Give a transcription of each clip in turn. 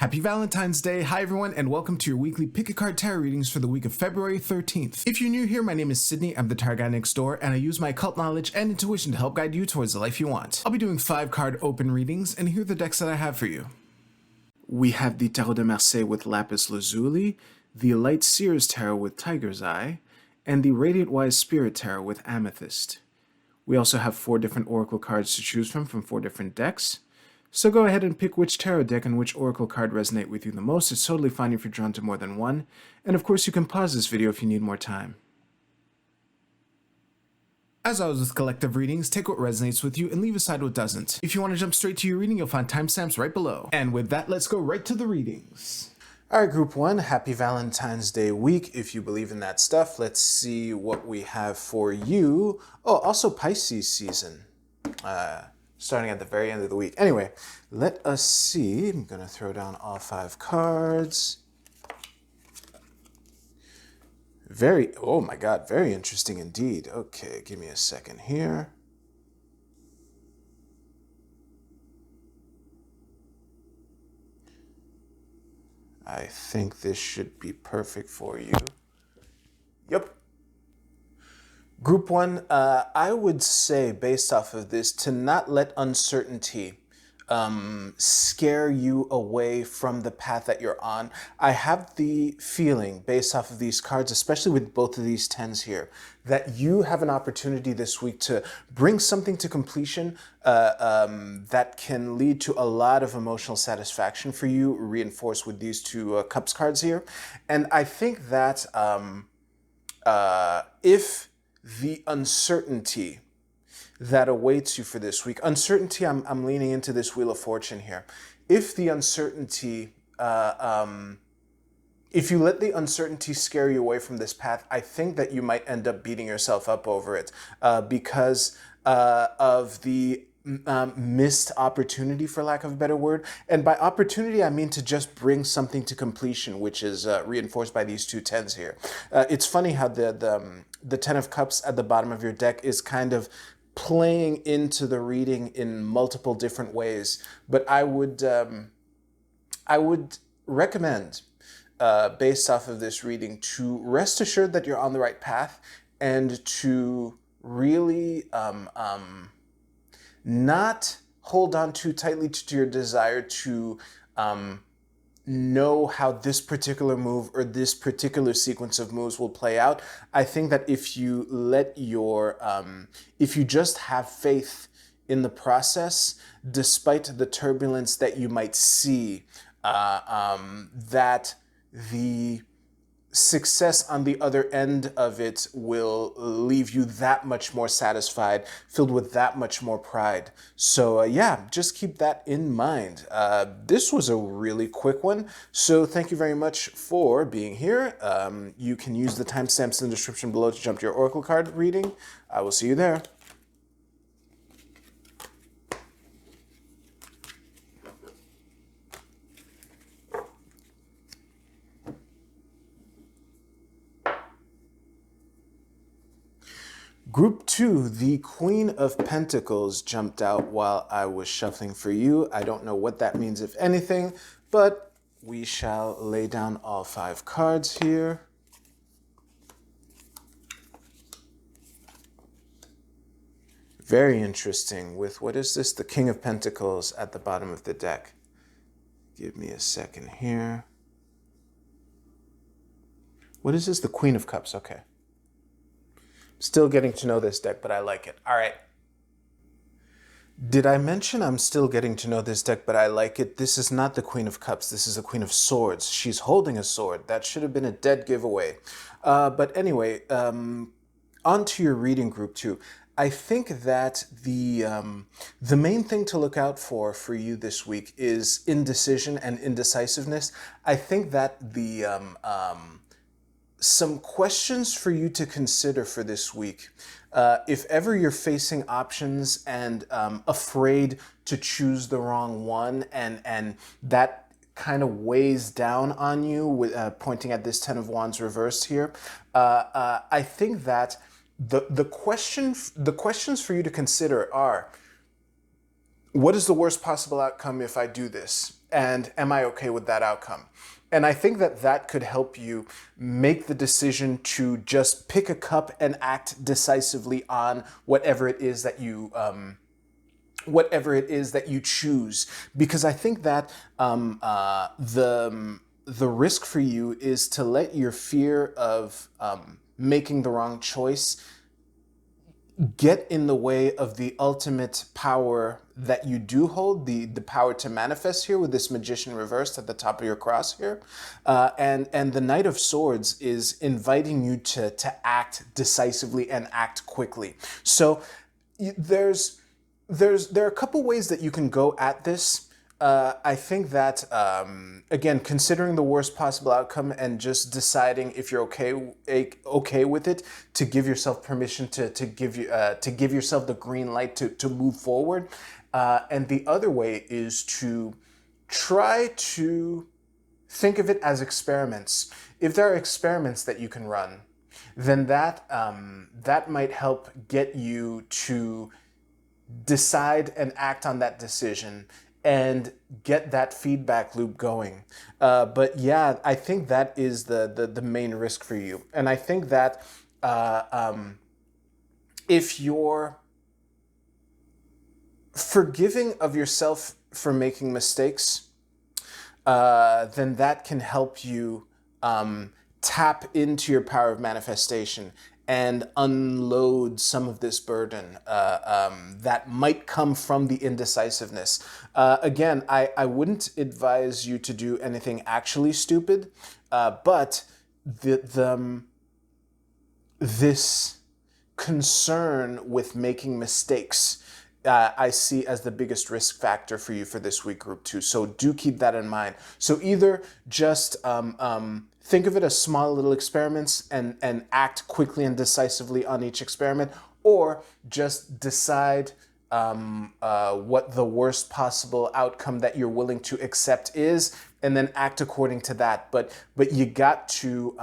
Happy Valentine's Day! Hi everyone, and welcome to your weekly Pick a Card Tarot readings for the week of February 13th. If you're new here, my name is Sydney, I'm the tarot guy next door, and I use my occult knowledge and intuition to help guide you towards the life you want. I'll be doing 5-card open readings, and here are the decks that I have for you. We have the Tarot de Marseille with Lapis Lazuli, the Light Seers Tarot with Tiger's Eye, and the Radiant Wise Spirit Tarot with Amethyst. We also have 4 different Oracle cards to choose from 4 different decks. So go ahead and pick which tarot deck and which oracle card resonate with you the most. It's totally fine if you're drawn to more than one. And of course you can pause this video if you need more time. As always with collective readings, take what resonates with you and leave aside what doesn't. If you want to jump straight to your reading, you'll find timestamps right below. And with that, let's go right to the readings. Alright, Group 1, happy Valentine's Day week, if you believe in that stuff. Let's see what we have for you. Oh, also Pisces season. Starting at the very end of the week. Anyway, let us see. I'm going to throw down all 5 cards. Oh my god, very interesting indeed. Okay, give me a second here. I think this should be perfect for you. Yep. Group 1, I would say, based off of this, to not let uncertainty scare you away from the path that you're on. I have the feeling, based off of these cards, especially with both of these 10s here, that you have an opportunity this week to bring something to completion that can lead to a lot of emotional satisfaction for you, reinforced with these 2 Cups cards here. And I think that if the uncertainty that awaits you for this week, uncertainty, I'm leaning into this Wheel of Fortune here. If the uncertainty, if you let the uncertainty scare you away from this path, I think that you might end up beating yourself up over it because of the missed opportunity, for lack of a better word. And by opportunity, I mean to just bring something to completion, which is reinforced by these 2 10s here. It's funny how the 10 of Cups at the bottom of your deck is kind of playing into the reading in multiple different ways. But I would recommend, based off of this reading, to rest assured that you're on the right path and to really not hold on too tightly to your desire to know how this particular move or this particular sequence of moves will play out. I think that if you let your, if you just have faith in the process, despite the turbulence that you might see, that the success on the other end of it will leave you that much more satisfied, filled with that much more pride. So yeah, just keep that in mind. This was a really quick one, so thank you very much for being here. You can use the timestamps in the description below to jump to your Oracle card reading. I will see you there. Group 2, the Queen of Pentacles jumped out while I was shuffling for you. I don't know what that means, if anything, but we shall lay down all 5 cards here. Very interesting with, what is this? The King of Pentacles at the bottom of the deck. Give me a second here. What is this? The Queen of Cups, okay. Still getting to know this deck, but I like it. All right. Did I mention I'm still getting to know this deck, but I like it? This is not the Queen of Cups. This is the Queen of Swords. She's holding a sword. That should have been a dead giveaway. But anyway, on to your reading, Group 2. I think that the main thing to look out for you this week is indecision and indecisiveness. I think that the some questions for you to consider for this week. If ever you're facing options and afraid to choose the wrong one, and that kind of weighs down on you, with pointing at this 10 of Wands reversed here, I think that the questions for you to consider are, what is the worst possible outcome if I do this? And am I okay with that outcome? And I think that that could help you make the decision to just pick a cup and act decisively on whatever it is that you choose, because I think that the risk for you is to let your fear of making the wrong choice get in the way of the ultimate power that you do hold, the power to manifest here with this magician reversed at the top of your cross here. And the Knight of Swords is inviting you to act decisively and act quickly. So there are a couple ways that you can go at this. I think that, again, considering the worst possible outcome and just deciding if you're okay with it, to give yourself permission to give yourself the green light to move forward. And the other way is to try to think of it as experiments. If there are experiments that you can run, then that might help get you to decide and act on that decision and get that feedback loop going. But yeah, I think that is the main risk for you. And I think that if you're forgiving of yourself for making mistakes, then that can help you tap into your power of manifestation and unload some of this burden that might come from the indecisiveness. Again, I wouldn't advise you to do anything actually stupid, but this concern with making mistakes I see as the biggest risk factor for you for this week, Group 2. So do keep that in mind. So either just think of it as small little experiments and act quickly and decisively on each experiment, or just decide what the worst possible outcome that you're willing to accept is, and then act according to that. But you got to...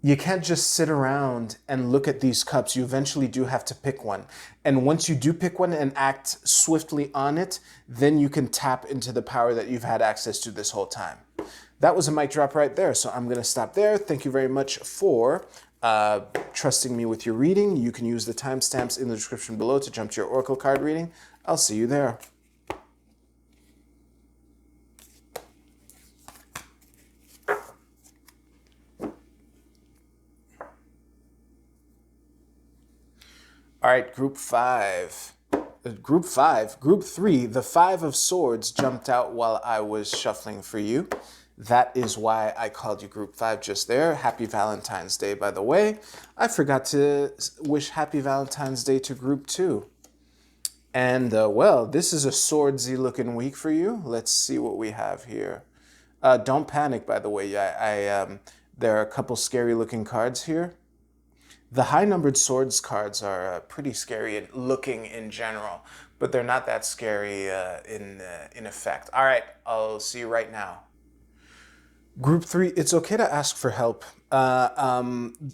you can't just sit around and look at these cups. You eventually do have to pick one. And once you do pick one and act swiftly on it, then you can tap into the power that you've had access to this whole time. That was a mic drop right there, so I'm going to stop there. Thank you very much for trusting me with your reading. You can use the timestamps in the description below to jump to your Oracle card reading. I'll see you there. All right, Group 5. Group 3, the 5 of Swords jumped out while I was shuffling for you. That is why I called you Group 5 just there. Happy Valentine's Day, by the way. I forgot to wish Happy Valentine's Day to Group 2. And, well, this is a swordsy looking week for you. Let's see what we have here. Don't panic, by the way. There are a couple scary looking cards here. The high-numbered swords cards are pretty scary looking in general, but they're not that scary in effect. All right, I'll see you right now. Group 3, it's okay to ask for help. The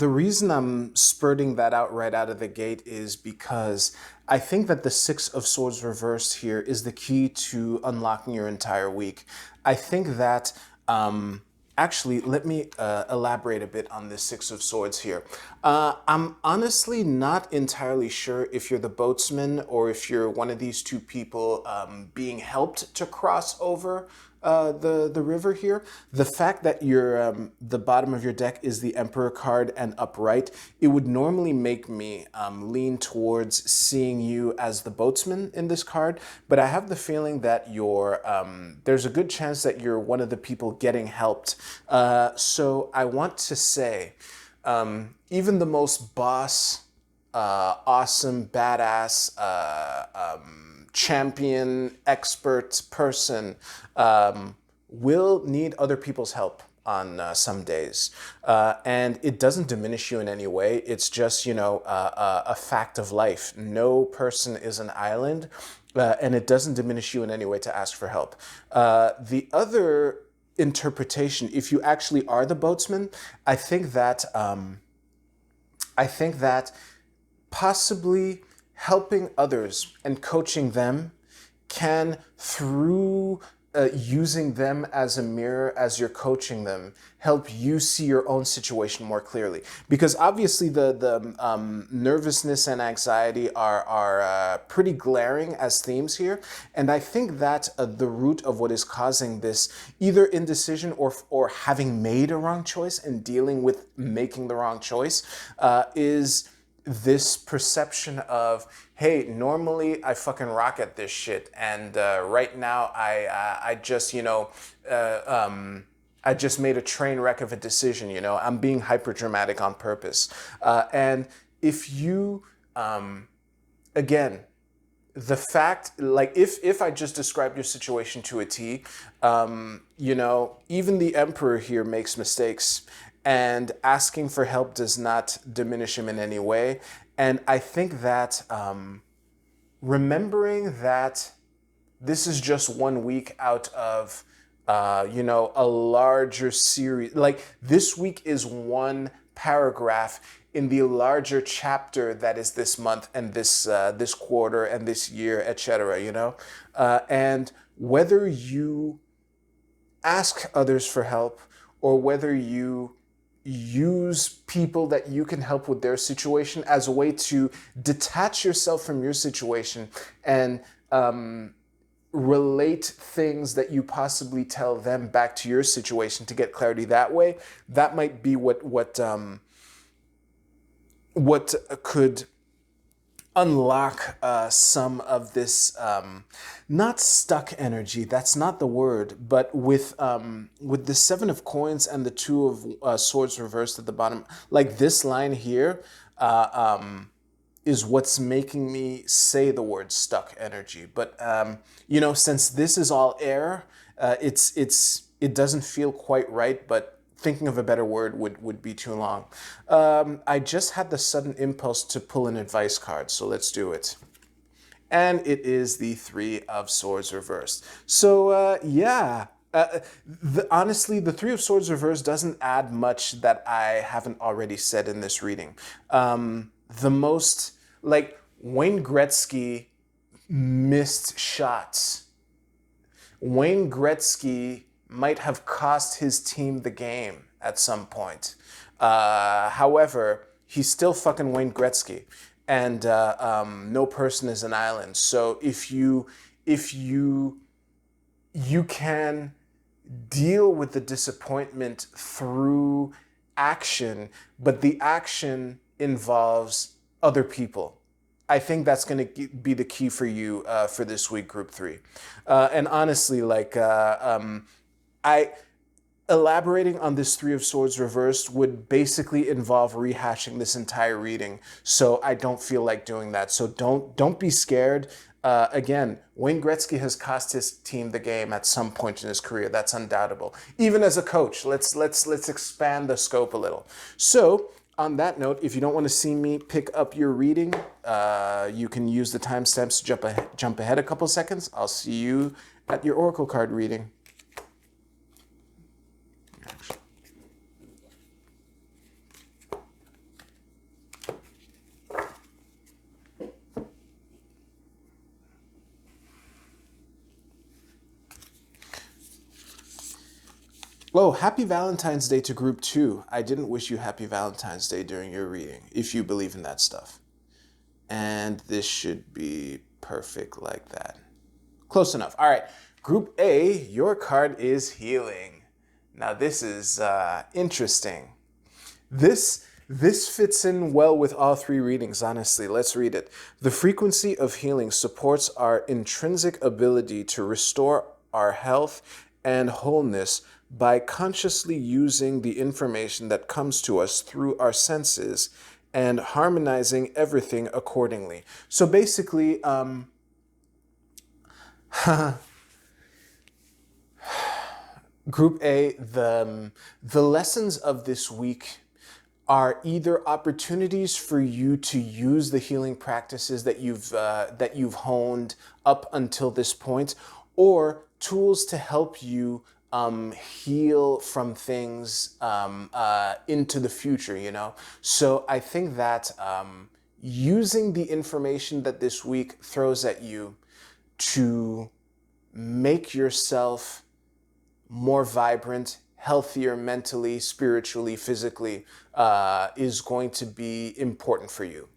reason I'm spurting that out right out of the gate is because I think that the 6 of Swords reversed here is the key to unlocking your entire week. I think that... actually, let me elaborate a bit on this 6 of Swords here. I'm honestly not entirely sure if you're the boatsman or if you're one of these two people being helped to cross over the river here. The fact that the bottom of your deck is the Emperor card and upright, it would normally make me lean towards seeing you as the boatsman in this card, but I have the feeling that there's a good chance that you're one of the people getting helped. So I want to say, even the most boss, awesome, badass, champion, expert person will need other people's help on some days. And it doesn't diminish you in any way. It's just, a fact of life. No person is an island, and it doesn't diminish you in any way to ask for help. The other interpretation, if you actually are the boatsman, I think that possibly helping others and coaching them can, through using them as a mirror as you're coaching them, help you see your own situation more clearly. Because obviously the nervousness and anxiety are pretty glaring as themes here. And I think that the root of what is causing this, either indecision or having made a wrong choice and dealing with making the wrong choice, is this perception of, hey, normally I fucking rock at this shit, and right now I just, I just made a train wreck of a decision, I'm being hyper dramatic on purpose. And if you, again, the fact, like, if I just described your situation to a T, even the emperor here makes mistakes, and asking for help does not diminish him in any way. And I think that remembering that this is just 1 week out of, a larger series, like this week is one paragraph in the larger chapter that is this month and this quarter and this year, etc. And whether you ask others for help or whether you use people that you can help with their situation as a way to detach yourself from your situation and relate things that you possibly tell them back to your situation to get clarity that way, that might be what could unlock some of this not stuck energy, that's not the word, but with the 7 of coins and the 2 of swords reversed at the bottom, like this line here is what's making me say the word stuck energy. But since this is all air, it doesn't feel quite right, but thinking of a better word would be too long. I just had the sudden impulse to pull an advice card, so let's do it. And it is the 3 of swords reversed. So honestly, the 3 of swords reversed doesn't add much that I haven't already said in this reading. The most, like, Wayne Gretzky missed shots. Wayne Gretzky might have cost his team the game at some point. However, he's still fucking Wayne Gretzky, and no person is an island. So if you can deal with the disappointment through action, but the action involves other people, I think that's going to be the key for you for this week, Group 3. And honestly, elaborating on this 3 of swords reversed would basically involve rehashing this entire reading. So I don't feel like doing that. So don't be scared. Again, Wayne Gretzky has cost his team the game at some point in his career. That's undoubtable. Even as a coach, let's expand the scope a little. So on that note, if you don't want to see me pick up your reading, you can use the timestamps to jump ahead a couple seconds. I'll see you at your Oracle card reading. Oh, happy Valentine's Day to Group 2. I didn't wish you happy Valentine's Day during your reading, if you believe in that stuff. And this should be perfect like that. Close enough. All right, Group A, your card is healing. Now this is interesting. This fits in well with all 3 readings, honestly. Let's read it. The frequency of healing supports our intrinsic ability to restore our health and wholeness by consciously using the information that comes to us through our senses and harmonizing everything accordingly. So basically, Group A, the lessons of this week are either opportunities for you to use the healing practices that you've honed up until this point, or tools to help you heal from things into the future, So I think that using the information that this week throws at you to make yourself more vibrant, healthier mentally, spiritually, physically, is going to be important for you.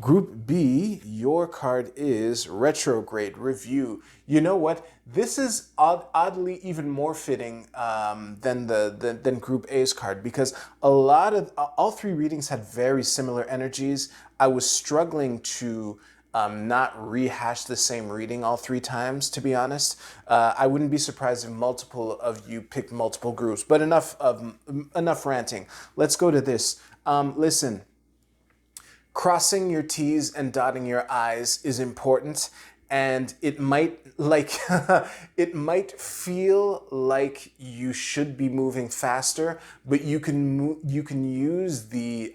Group B, your card is Retrograde Review. You know what? This is oddly even more fitting than Group A's card, because all three readings had very similar energies. I was struggling to not rehash the same reading all three times, to be honest. I wouldn't be surprised if multiple of you picked multiple groups, but enough ranting. Let's go to this. Listen. Crossing your T's and dotting your I's is important, and it might it might feel like you should be moving faster, but you can use the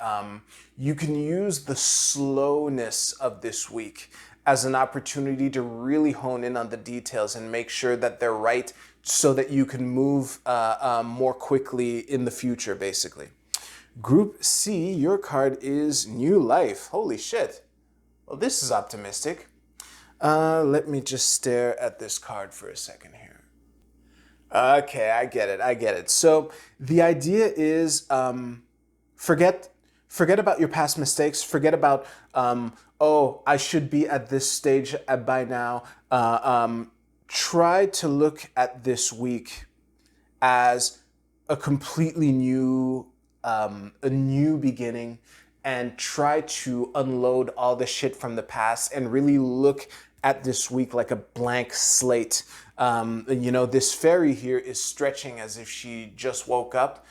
slowness of this week as an opportunity to really hone in on the details and make sure that they're right, so that you can move more quickly in the future, basically. Group C, your card is New Life. Holy shit. Well, this is optimistic. Let me just stare at this card for a second here. Okay, I get it. So the idea is forget about your past mistakes. Forget about, oh, I should be at this stage by now. Try to look at this week as a completely new beginning, and try to unload all the shit from the past and really look at this week like a blank slate. This fairy here is stretching as if she just woke up.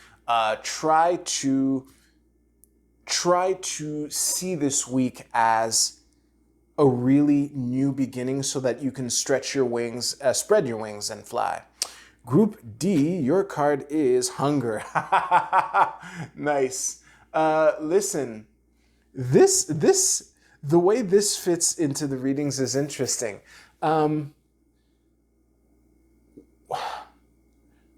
Try to see this week as a really new beginning, so that you can spread your wings and fly. Group D, your card is Hunger. Nice. Listen, the way this fits into the readings is interesting.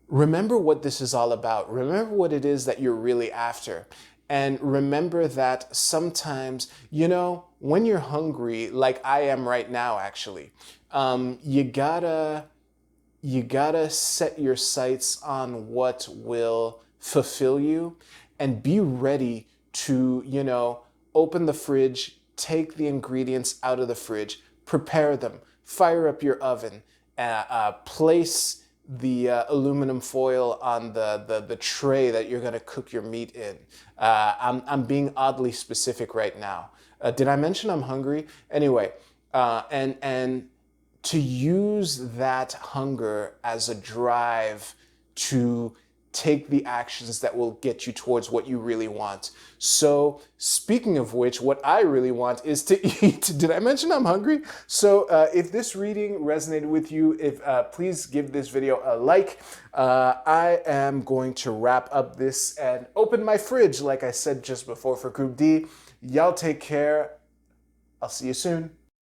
Remember what this is all about. Remember what it is that you're really after. And remember that sometimes, when you're hungry, like I am right now, actually, you gotta set your sights on what will fulfill you, and be ready to, open the fridge, take the ingredients out of the fridge, prepare them, fire up your oven, place the aluminum foil on the tray that you're gonna cook your meat in. I'm being oddly specific right now. Did I mention I'm hungry? Anyway, and to use that hunger as a drive to take the actions that will get you towards what you really want. So speaking of which, what I really want is to eat. Did I mention I'm hungry? So if this reading resonated with you, please give this video a like. I am going to wrap up this and open my fridge, like I said just before, for Group D. Y'all take care. I'll see you soon.